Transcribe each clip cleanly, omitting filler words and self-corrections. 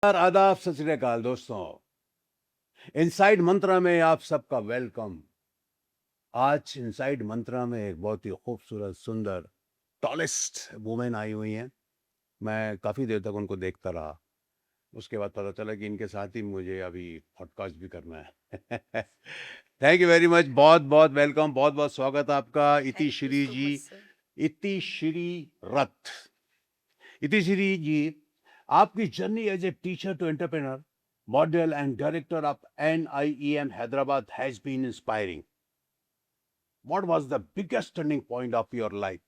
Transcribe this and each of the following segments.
आदाब सत श्री अकाल दोस्तों। इनसाइड मंत्रा में आप सबका वेलकम। आज इनसाइड मंत्रा में एक बहुत ही खूबसूरत सुंदर टॉलेस्ट वुमेन आई हुई हैं। मैं काफ़ी देर तक उनको देखता रहा। उसके बाद पता चला कि इनके साथ ही मुझे अभी पॉडकास्ट भी करना है। Thank you very much. बहुत बहुत वेलकम, बहुत बहुत स्वागत आपका Thank you इतिश्री so ji. much, sir. इतिश्री रथ। इतिश्री जी, आपकी journey as a teacher to entrepreneur, model and director of NIEM Hyderabad has been inspiring. What was the biggest turning point of your life?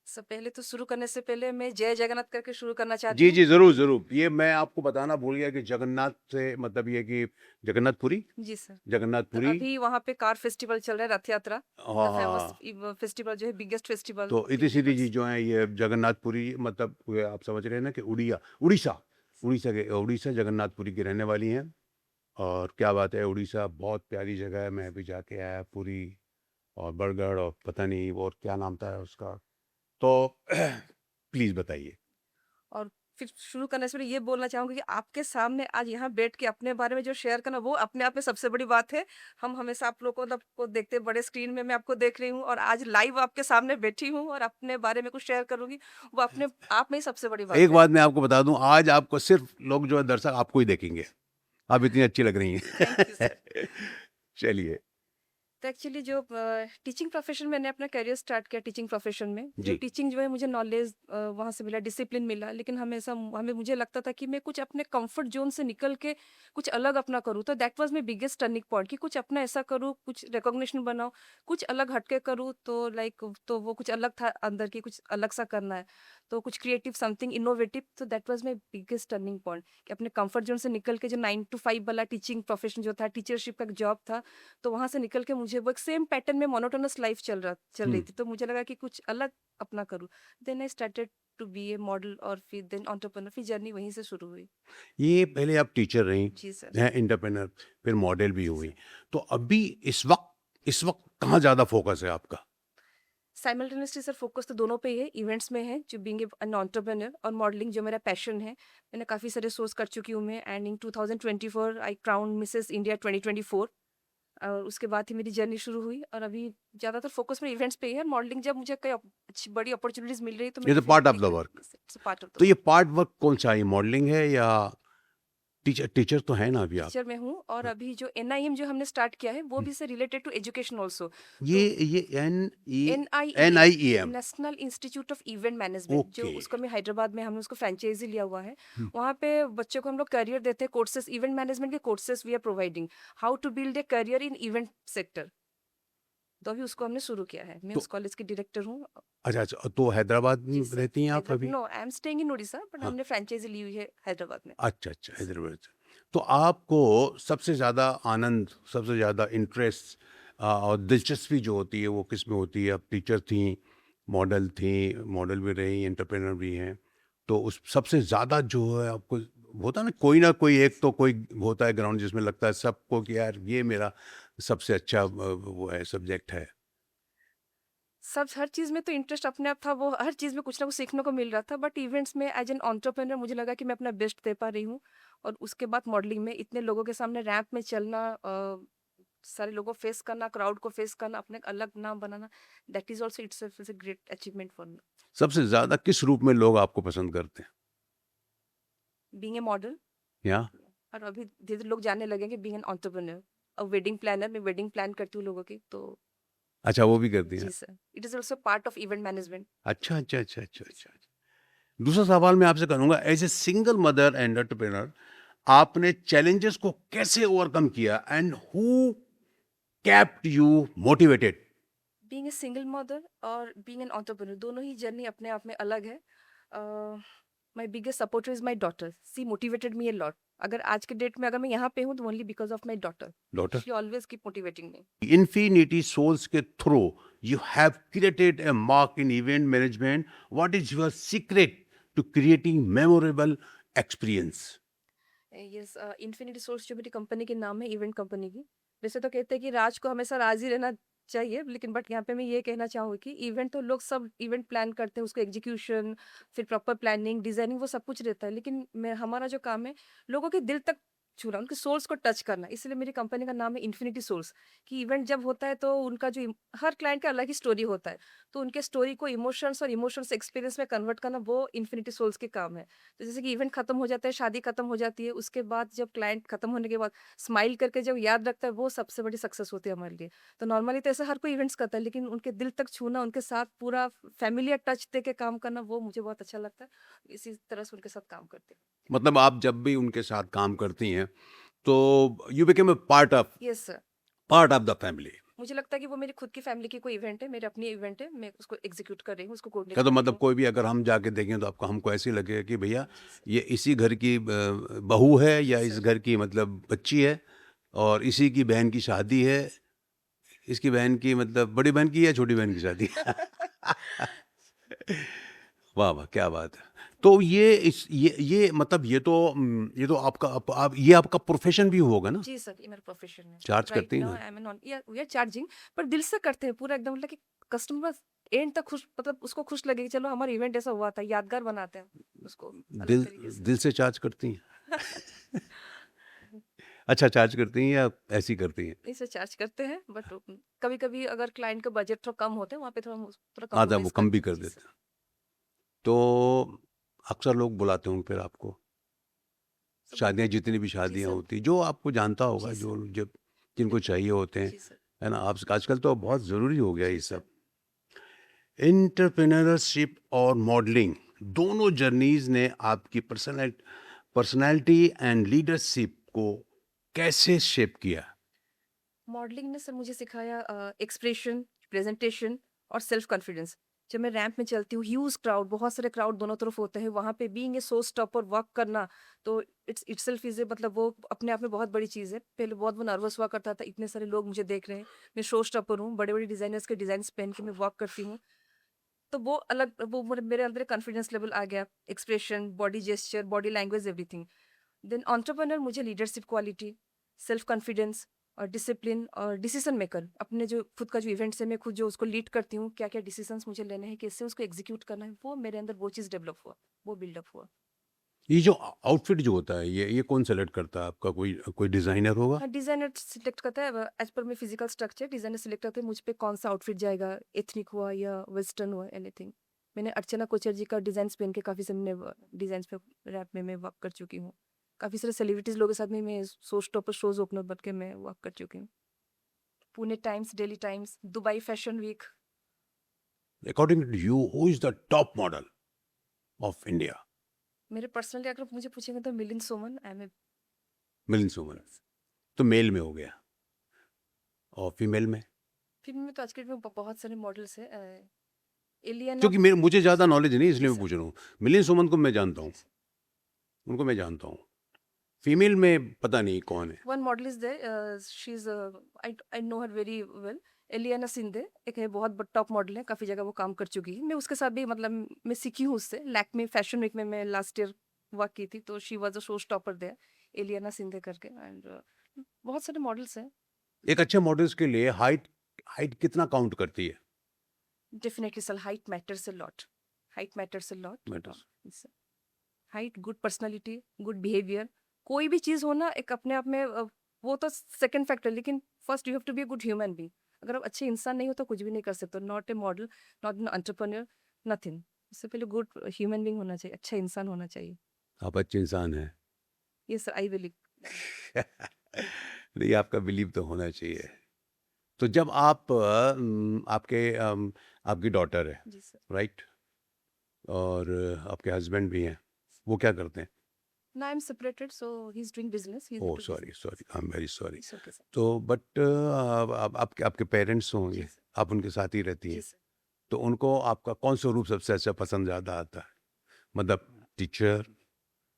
Sir पहले तो शुरू करने से पहले मैं जय जगन्नाथ करके शुरू करना चाहती जी हूँ। जी, जरूर जरूर। ये मैं आपको बताना भूल गया कि जगन्नाथ से मतलब ये कि जगन्नाथपुरी जी सर। तो जगन्नाथपुरी। अभी वहाँ पे कार फेस्टिवल चल रहा है, रथ यात्रा। द फेमस हाँ, फेस्टिवल जो है, बिगेस्ट फेस्टिवल तो ऑफ इतिश्री जी यूनिवर्स। जो है ये जगन्नाथपुरी मतलब ये आप समझ रहे हैं ना कि उड़ीसा उड़ीसा जगन्नाथपुरी की रहने वाली हैं। और क्या बात है, उड़ीसा बहुत प्यारी जगह है। मैं अभी जाके आया पुरी और बरगढ़ और पता नहीं और क्या नाम था उसका। तो प्लीज बताइए। और फिर शुरू करने से पहले ये बोलना चाहूँगी कि आपके सामने आज यहाँ बैठ के अपने बारे में जो शेयर करना, वो अपने आप में सबसे बड़ी बात है। हम हमेशा आप लोगों को देखते हैं बड़े स्क्रीन में, मैं आपको देख रही हूँ और आज लाइव आपके सामने बैठी हूँ और अपने बारे में कुछ शेयर करूँगी, वो अपने आप में ही सबसे बड़ी बात एक है। बात मैं आपको बता दूं, आज आपको सिर्फ लोग जो है दर्शक आपको ही देखेंगे। आप इतनी अच्छी लग रही थैंक यू हैं। सर। चलिए। तो एक्चुअली जो टीचिंग प्रोफेशन, मैंने अपना करियर स्टार्ट किया टीचिंग प्रोफेशन में। जो जी। टीचिंग जो है, मुझे नॉलेज वहाँ से मिला, डिसिप्लिन मिला, लेकिन हमेशा हमें मुझे लगता था कि मैं कुछ अपने कंफर्ट जोन से निकल के कुछ अलग अपना करूँ। तो that was my biggest turning point कि कुछ अपना ऐसा करूँ, कुछ रिकॉग्निशन बनाओ, कुछ अलग हटके करूँ। तो लाइक तो वो कुछ अलग था अंदर की, कुछ अलग सा करना है, तो कुछ क्रिएटिव, समथिंग इनोवेटिव। तो that was my biggest turning point कि अपने कंफर्ट जोन से निकल के जो 9 to 5 वाला टीचिंग प्रोफेशन जो था, टीचरशिप का जॉब था, तो वहाँ से निकल के मुझे वो एक सेम पैटर्न में मोनोटोनस लाइफ चल रही हम्म। थी। तो मुझे लगा कि कुछ अलग अपना करूँ। Then I started to be a model और फिर देन एंटरप्रेन्योर, फिर जर्नी वहीं से शुरू हुई। ये पहले आप टीचर रहीं, जी सर। हैं एंटरप्रेनर, फिर मॉडल भी जी हुई। सर। तो अभी इस वक्त कहाँ ज्यादा फोकस है आपका? साइमल्टेनियसली सर फोकस तो दोनों पे ही है। इवेंट्स में है जो बीइंग एन एंटरप्रेन्योर, और मॉडलिंग जो मेरा पैशन है। मैंने काफ़ी सारे शोज़ कर चुकी हूँ मैं, and in 2024 I crown Mrs India 2024। और उसके बाद ही मेरी जर्नी शुरू हुई, और अभी ज़्यादातर फोकस मेरे इवेंट्स पे ही है। मॉडलिंग जब मुझे कई अच्छी बड़ी अपॉर्चुनिटीज़ मिल रही है, तो मैं ये तो part of definitely the work. It's part of the तो ये वर्क। पार्ट वर्क कौन सा है, मॉडलिंग है या टीचर? टीचर तो है ना अभी आप? टीचर में हूँ, और अभी जो एनआईएम जो हमने स्टार्ट किया है, वो भी से रिलेटेड टू एजुकेशन ऑल्सो। ये तो ये N NIEM, I E M national institute of event management, जो ओके। उसको मैं हैदराबाद में, हमने उसको फ्रेंचाइजी लिया हुआ है। वहाँ पे बच्चों को हम लोग करियर देते हैं, कोर्सेज, इवेंट मैनेजमेंट के courses we are providing, how to build a career in event sector. तो अभी उसको हमने शुरू किया है। मैं तो उस कॉलेज की डायरेक्टर हूँ। अच्छा अच्छा, तो हैदराबाद जी में सर। रहती हैं आप हैदराबाद, अभी? No I am staying in Orissa, but हाँ। हमने फ्रेंचाइजी ली हुई है हैदराबाद में। अच्छा अच्छा, जी सर। हैदराबाद से। तो आपको सबसे ज़्यादा आनंद, सबसे ज़्यादा इंटरेस्ट और दिलचस्पी जो होती है वो किस में होती है? आप टीचर थी, मॉडल थी, मॉडल भी रही, एंटरप्रेनर भी हैं। तो उस सबसे ज़्यादा जो है आपको होता है ना कोई एक तो कोई होता है ग्राउंड जिसमें लगता है सबको कि यार ये मेरा सबसे अच्छा वो है, सब्जेक्ट है। सब हर चीज़ में तो इंटरेस्ट अपने आप था, वो हर चीज़ में कुछ ना कुछ सीखने को मिल रहा था, बट इवेंट्स में एज एन एंटरप्रेन्योर मुझे लगा कि मैं अपना बेस्ट दे पा रही हूँ। और उसके बाद मॉडलिंग में इतने लोगों के सामने रैंप में चलना, सारे लोगों को फेस करना, क्राउड को फेस करना, अपने एक अलग नाम बनाना, that is also it's a great achievement for me. सबसे ज़्यादा किस रूप में लोग आपको पसंद करते हैं? बीइंग ए मॉडल, या और अभी धीरे धीरे लोग जानने लगे कि बीइंग एन एंटरप्रेन्योर, और वेडिंग प्लानर, मैं वेडिंग प्लान करती हूँ लोगों की। तो अच्छा, वो भी करती हैं? जी sir, it is also part of event management. अच्छा अच्छा अच्छा अच्छा अच्छा। दूसरा सवाल मैं आपसे करूंगा, as a single mother and entrepreneur आपने चैलेंजेस को कैसे ओवरकम किया and who kept you motivated? Being a single mother और बीइंग एन एंटरप्रेन्योर, दोनों ही जर्नी अपने आप में अलग है। My biggest supporter is my daughter, she motivated me a lot. अगर आज के डेट में अगर मैं यहाँ पे हूँ, तो only because of my daughter. Daughter. She always keep motivating me. Infinity souls के through you have created a mark in event management. What is your secret to creating memorable experience? Yes, infinity source जो मेरी company के नाम है, event company की। वैसे तो कहते हैं कि राज को हमेशा राज ही रहना चाहिए, लेकिन बट यहाँ पे मैं ये कहना चाहूँगी कि इवेंट तो लोग सब इवेंट प्लान करते हैं, उसको एग्जीक्यूशन, फिर प्रॉपर प्लानिंग, डिजाइनिंग, वो सब कुछ रहता है, लेकिन मैं हमारा जो काम है लोगों के दिल तक छूना, उनके सोल्स को टच करना। इसलिए मेरी कंपनी का नाम है इन्फिनिटी सोल्स। कि इवेंट जब होता है तो उनका जो हर क्लाइंट का अलग ही स्टोरी होता है, तो उनके स्टोरी को इमोशंस और इमोशंस एक्सपीरियंस में कन्वर्ट करना वो इन्फिनिटी सोल्स के काम है। तो जैसे कि इवेंट खत्म हो जाता है, शादी खत्म हो जाती है, उसके बाद जब क्लाइंट खत्म होने के बाद स्माइल करके जब याद रखता है, वो सबसे बड़ी सक्सेस होती है हमारे लिए। तो नॉर्मली तो ऐसा हर कोई इवेंट्स करता है, लेकिन उनके दिल तक छूना, उनके साथ पूरा फैमिलियर टच दे के काम करना, वो मुझे बहुत अच्छा लगता है। इसी तरह से उनके साथ काम करती हूँ। मतलब आप जब भी उनके साथ काम करती हैं, तो you become a yes sir. Part of the family. मुझे लगता है कि वो मेरी खुद की फैमिली की कोई इवेंट है, मेरी अपनी इवेंट है, मैं उसको एग्जीक्यूट कर रही हूँ, उसको कोऑर्डिनेट क्या तो कर रही मतलब हूँ। कोई भी अगर हम जाके देखें तो आपको हमको ऐसे लगेगा कि भैया जी सर। ये इसी घर की बहू है जी या इस सर। घर की मतलब बच्ची है, और इसी की बहन की शादी है, इसकी बहन की मतलब बड़ी बहन की या छोटी बहन की शादी है। वाह वाह, क्या बात है। तो ये मतलब ये तो आपका ये आपका प्रोफेशन भी होगा ना? जी सर, ये मेरा प्रोफेशन है। चार्ज राइट करती नाउ हैं? I am non, we are charging, पर दिल से करते हैं पूरा एकदम, मतलब कि कस्टमर एंड तक खुश, मतलब उसको खुश लगे कि चलो हमारा इवेंट ऐसा हुआ था, यादगार बनाते हैं उसको अलग दिल तरीके से। दिल से चार्ज करती हैं? अच्छा, चार्ज करती हैं या ऐसी करती हैं? इसे चार्ज करते हैं, बट कभी कभी अगर क्लाइंट का बजट थोड़ा कम होता है, वहाँ पे थोड़ा थोड़ा आधा वो कॉम्प्रोमाइज कम भी करते हैं। कर जी देते सर। हैं। तो अक्सर लोग बुलाते होंगे फिर आपको, सब बोलते शादियाँ हैं। जितनी भी जी शादियाँ सर। होती जो आपको जानता होगा, जी जो सर। जब जिनको चाहिए होते हैं, जी सर। है ना? आप आजकल तो बहुत ज़रूरी हो गया जी ये सर। सब। एंटरप्रेन्योरशिप और मॉडलिंग दोनों जर्नीज ने आपकी पर्सनैलिटी एंड लीडरशिप को कैसे शेप किया? मॉडलिंग ने सर मुझे सिखाया एक्सप्रेशन, प्रेजेंटेशन और सेल्फ कॉन्फिडेंस। जब मैं रैंप में चलती हूँ, ह्यूज क्राउड, बहुत सारे क्राउड दोनों तरफ होते हैं, वहाँ पे being a show stopper work करना, तो इट्स इटसेल्फ इज ए, मतलब वो अपने आप में बहुत बड़ी चीज़ है। पहले बहुत वो नर्वस हुआ करता था, इतने सारे लोग मुझे देख रहे हैं, मैं शो स्टॉपर हूँ, बड़े बड़े डिजाइनर्स के डिजाइन पहन के मैं वर्क करती हूँ, तो वो अलग, वो मेरे अंदर कॉन्फिडेंस लेवल आ गया, expression, body gesture, body language, everything. Then entrepreneur मुझे लीडरशिप क्वालिटी, सेल्फ कॉन्फिडेंस और डिसिप्लिन और डिसीजन मेकर, अपने जो खुद का जो इवेंट्स है, मैं खुद जो उसको लीड करती हूँ, क्या क्या डिसीजंस मुझे लेने हैं, कैसे उसको एग्जीक्यूट करना है, वो मेरे अंदर वो चीज़ डेवलप हुआ, वो बिल्डअप हुआ। ये जो आउटफिट जो होता है, ये कौन सेलेक्ट करता है आपका? कोई कोई डिज़ाइनर होगा? हाँ, डिजाइनर सिलेक्ट करता है as per my physical structure, designer select करते हैं मुझ पे कौन सा आउटफिट जाएगा, एथनिक हुआ या वेस्टर्न हुआ, एनीथिंग। मैंने अर्चना कोचर जी का डिजाइन पहन के काफ़ी सारे डिजाइन पे रैप में मैं वर्क कर चुकी हूँ। काफ़ी सारे सेलिब्रिटीज लोगों के साथ में मैं शो स्टॉपर, शोज ओपनर बन के मैं वर्क कर चुकी हूँ। Pune Times, daily Times, Dubai fashion week. According to you, who is the top model of India? मेरे पर्सनली अगर मुझे पूछेंगे तो मिलिंद सोमन, आई एम। मिलिंद सोमन। तो मेल में हो गया, और फीमेल में? फिल्म में तो आज के डेट में बहुत सारे मॉडल्स हैं। एलियाना। क्योंकि मुझे जी ज़्यादा सर। नॉलेज नहीं, जी इसलिए मैं सर। पूछ रहा हूँ। मिलिंद सोमन को मैं जानता जी हूँ, सर। उनको मैं जानता हूँ। फीमेल में पता नहीं कौन है। One model is there, she is, I know her very well. Eliana Sindhe एक है, बहुत टॉप मॉडल है, काफ़ी जगह वो काम कर चुकी है, मैं उसके साथ भी, मतलब मैं सीखी हूँ उससे। लैक्मे फैशन वीक में मैं लास्ट ईयर वर्क की थी, तो she was a show stopper there, Eliana Sindhe करके। एंड बहुत सारे मॉडल्स हैं। एक अच्छे मॉडल्स के लिए हाइट हाइट कितना काउंट करती है? Definitely sir, height matters a lot. Height matters a lot. Matters. Height, good personality, good behaviour, कोई भी चीज़ हो ना, एक अपने आप में वो तो सेकंड फैक्टर, लेकिन first you have to be a good human being. अगर आप अच्छे इंसान नहीं हो तो कुछ भी नहीं कर सकते, not a model, not an entrepreneur, nothing. इससे पहले गुड ह्यूमन बीइंग होना चाहिए, अच्छा इंसान होना चाहिए। आप अच्छे इंसान हैं। ये सर, आई बिलीव। नहीं, आपका बिलीव तो होना चाहिए। तो जब आप आपकी डॉटर है, जी सर। राइट? और आपके हस्बैंड भी हैं, वो क्या करते हैं? ना I am separated, so he is doing business, he is oh into sorry business. Sorry, I am very sorry. It's okay sir. तो बट आपके आपके पेरेंट्स जी होंगे, सर। आप उनके साथ ही रहती जी हैं, सर। तो उनको आपका कौन सा रूप सबसे अच्छा पसंद ज़्यादा आता है? मतलब टीचर,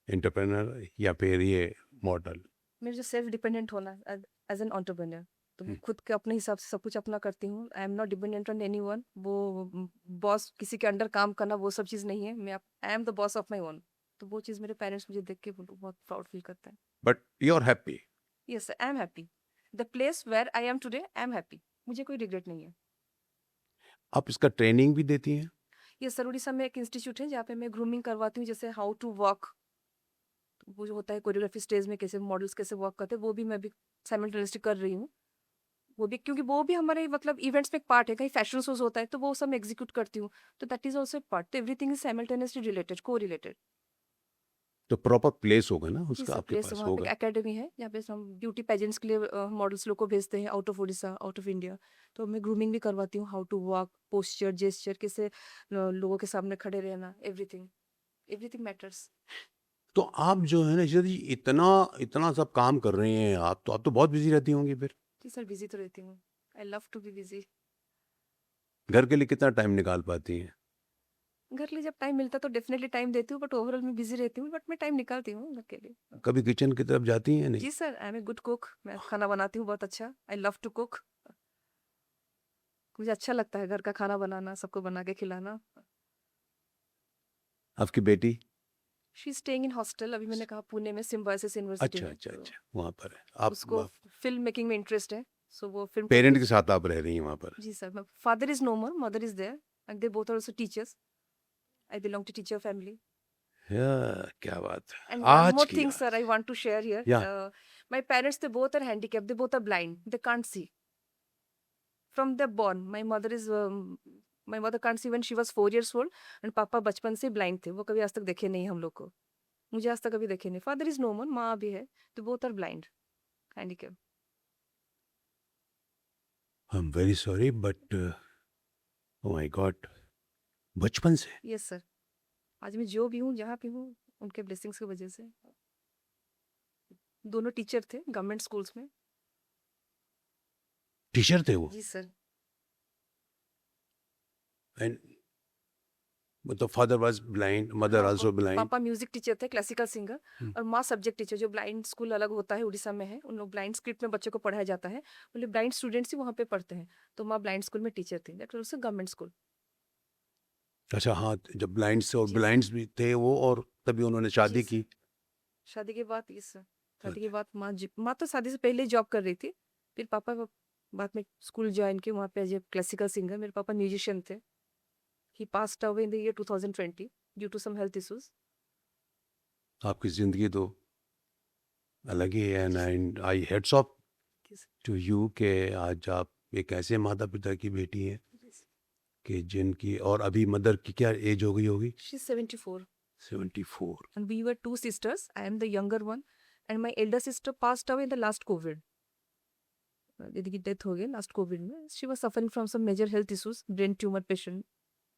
एंटरप्रेनर या फिर ये मॉडल? मेरे जो सेल्फ डिपेंडेंट होना एज एन एंटरप्रेन्योर, तो मैं खुद के अपने हिसाब से सब कुछ अपना करती हूँ। I am not dependent on anyone. वो बॉस, किसी के अंडर काम करना, वो सब चीज़ नहीं है। मैं I am the boss of my own. तो वो चीज़ मेरे पेरेंट्स मुझे देख के बहुत प्राउड फील करते हैं। But you are happy? Yes, I am happy. The place where I am today, I am happy. मुझे कोई रिग्रेट नहीं है। आप इसका ट्रेनिंग भी देती हैं? ये सर उड़ीसा में एक इंस्टीट्यूट है जहाँ पे मैं ग्रूमिंग करवाती हूँ, जैसे हाउ टू वॉक, वो जो होता है कोरियोग्राफी स्टेज में कैसे मॉडल्स कैसे वॉक करते हैं, वो भी मैं भी साइमल्टेनियसली कर रही हूँ। वो भी क्योंकि वो भी हमारे मतलब इवेंट्स में एक पार्ट है, कहीं फैशन शोज होता है तो वो सब मैं एग्जीक्यूट करती हूँ, तो दैट इज ऑल्सो पार्ट, तो एवरीथिंग इज साइमल्टेनियसली रिलेटेड, को रिलेटेड। तो प्रॉपर प्लेस होगा ना जी उसका सर, आपके प्लेस पास वहाँ पे एक होगा? एकेडमी है जहाँ पे हम ब्यूटी पेजेंट्स के लिए मॉडल्स लोग को भेजते हैं out of Orissa, out of India. तो मैं ग्रूमिंग भी करवाती हूँ, how to walk, posture, gesture, कैसे लोगों के सामने खड़े रहना, एवरीथिंग, एवरीथिंग मैटर्स। तो आप जो है ना यदि इतना इतना सब काम कर रही हैं आप, तो आप तो बहुत बिजी रहती होंगी फिर। जी सर, बिजी तो रहती हूँ, I love to be busy. घर के लिए कितना टाइम निकाल पाती हैं? घर के लिए जब टाइम मिलता है तो डेफिनेटली टाइम देती हूँ, बट ओवरऑल मैं बिजी रहती हूँ, बट मैं टाइम निकालती हूँ घर के लिए। कभी किचन की तरफ जाती हैं या नहीं? जी sir, I am a good cook, मैं खाना बनाती हूँ बहुत अच्छा, आई लव टू कुक। मुझे अच्छा लगता है घर का खाना बनाना, सबको बना के खिलाना। आपकी बेटी? शी स्टेइंग इन हॉस्टल, अभी मैंने कहा पुणे में सिम्बायोसिस यूनिवर्सिटी अच्छा में, अच्छा तो अच्छा, वहाँ पर है आप? उसको फिल्म मेकिंग में इंटरेस्ट है, सो वो फिल्म पेरेंट के प्रोड्यूस। साथ आप रह रही हैं वहाँ पर? जी sir, father is no more, mother is there, and they both are also teachers. I belong to teacher family. क्या बात है And one आज more की thing, sir, I want to share here. या My parents, they both are handicapped. They both are blind. They can't see. From their born, my mother can't see when she was 4 years old, and पापा बचपन से blind थे. वो कभी आज तक देखे नहीं हम लोग को. मुझे आज तक कभी देखे नहीं. Father is no more, माँ भी है. तो both are blind, handicapped. I am very sorry but oh my God, बचपन से? Yes, sir. आज मैं जो भी हूँ, जहाँ भी हूँ, उनके blessings की वजह से. दोनों टीचर थे गवर्नमेंट स्कूल्स में. टीचर थे वो? जी सर. एंड मतलब फादर वाज ब्लाइंड, मदर हाँ, आल्सो ब्लाइंड? पापा म्यूजिक टीचर थे, क्लासिकल सिंगर, और माँ सब्जेक्ट टीचर। जो ब्लाइंड स्कूल अलग होता है उड़ीसा में है, उन लोग ब्लाइंड स्क्रिप्ट में बच्चों को पढ़ाया जाता है, बोले ब्लाइंड स्टूडेंट्स ही वहाँ पे पढ़ते हैं, तो माँ ब्लाइंड स्कूल में टीचर थी, दैट वाज गवर्नमेंट स्कूल। अच्छा हाँ, जब ब्लाइंड्स थे और जी सर। ब्लाइंड्स भी थे वो, और तभी उन्होंने जी शादी सर, की? शादी के बाद, ये सर, शादी के अच्छा, बाद माँ तो शादी से पहले ही जॉब कर रही थी, फिर पापा बाद में स्कूल ज्वाइन किए, वहाँ पे एज ए क्लासिकल सिंगर। मेरे पापा म्यूजिशियन थे। He passed away in the year 2020 due to some health issues. आपकी ज़िंदगी तो अलग ही है, जी sir. And I heads of जी सर। टू यू के आज आप एक ऐसे माता पिता की बेटी हैं जी सर। कि जिनकी, और अभी मदर की क्या एज हो गई होगी? She is 74। 74? And we were two sisters. I am the younger one, and my elder sister passed away in the last COVID. दीदी की डेथ हो गई लास्ट कोविड में। She was suffering from some major health issues, brain tumour patient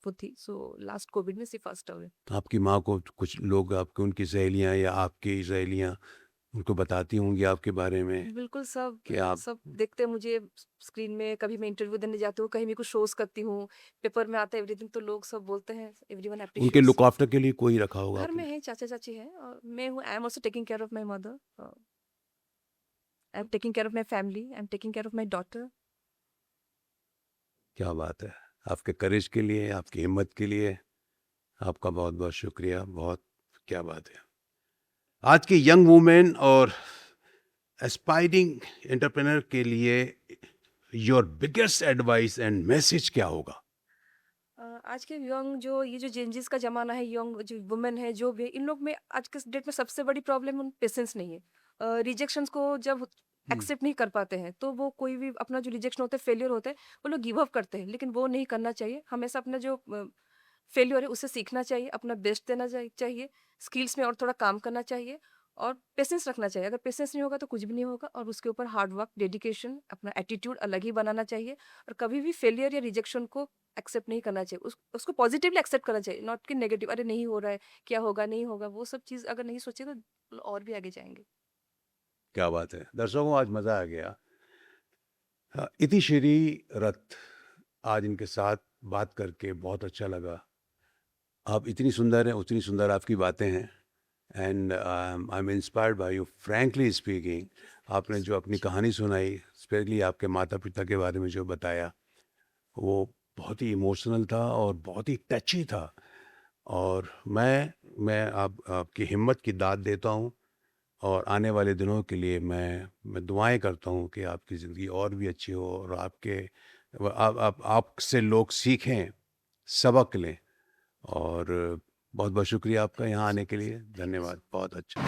वो थी, so last COVID में she passed away. आपकी माँ को कुछ लोग, आपके उनकी सहेलियाँ या आपकी सहेलियाँ उनको बताती होंगी आपके बारे में बिल्कुल, सब कि आप सब देखते हैं मुझे स्क्रीन में, कभी मैं इंटरव्यू देने जाती हूँ, कहीं भी कुछ शोज करती हूँ, पेपर में आता है एवरीथिंग, तो लोग सब बोलते हैं, एवरीवन उनके अप्रिशिएट्स। लुक आफ्टर के लिए कोई रखा होगा घर में आपने? है, चाचा चाची है, और मैं हूँ, I am also taking care of my mother, I am taking care of my family, I am taking care of my daughter. क्या बात है! आपके करेज के लिए, आपकी हिम्मत के लिए आपका बहुत बहुत शुक्रिया। बहुत क्या बात है! आज की यंग वुमेन और एस्पायरिंग एंटरप्रेन्योर के लिए your biggest advice and message क्या होगा? आज के यंग, जो ये जो जेंजिस का जमाना है, यंग जो वुमेन है, जो भी है, इन लोग में आज के डेट में सबसे बड़ी प्रॉब्लम उन पेशेंस नहीं है। रिजेक्शंस को जब हम्म, एक्सेप्ट नहीं कर पाते हैं, तो वो कोई भी अपना जो रिजेक्शन होता है, फेलियर होता है, वो लोग गिव अप करते हैं, लेकिन वो नहीं करना चाहिए। हमेशा अपना जो फेलियर है उससे सीखना चाहिए, अपना बेस्ट देना चाहिए, स्किल्स में और थोड़ा काम करना चाहिए, और पेशेंस रखना चाहिए। अगर पेशेंस नहीं होगा तो कुछ भी नहीं होगा, और उसके ऊपर हार्ड वर्क, डेडिकेशन, अपना एटीट्यूड अलग ही बनाना चाहिए, और कभी भी फेलियर या रिजेक्शन को एक्सेप्ट नहीं करना चाहिए। उसको पॉजिटिवली एक्सेप्ट करना चाहिए, नॉट कि नेगेटिव, अरे नहीं हो रहा है, क्या होगा, नहीं होगा, वो सब चीज़ अगर नहीं सोचे तो और भी आगे जाएंगे। क्या बात है! दर्शकों, आज मज़ा आ गया। इति श्री रथ, आज इनके साथ बात करके बहुत अच्छा लगा। आप इतनी सुंदर हैं, उतनी सुंदर आपकी बातें हैं, and I am inspired by you, frankly speaking. आपने जो अपनी कहानी सुनाई, स्पेशली आपके माता पिता के बारे में जो बताया, वो बहुत ही इमोशनल था और बहुत ही टची था। और मैं आपकी हिम्मत की दाद देता हूँ, और आने वाले दिनों के लिए मैं दुआएं करता हूँ कि आपकी ज़िंदगी और भी अच्छी हो और आपसे लोग सीखें, सबक लें। और बहुत बहुत शुक्रिया आपका यहाँ आने के लिए। धन्यवाद, बहुत अच्छा।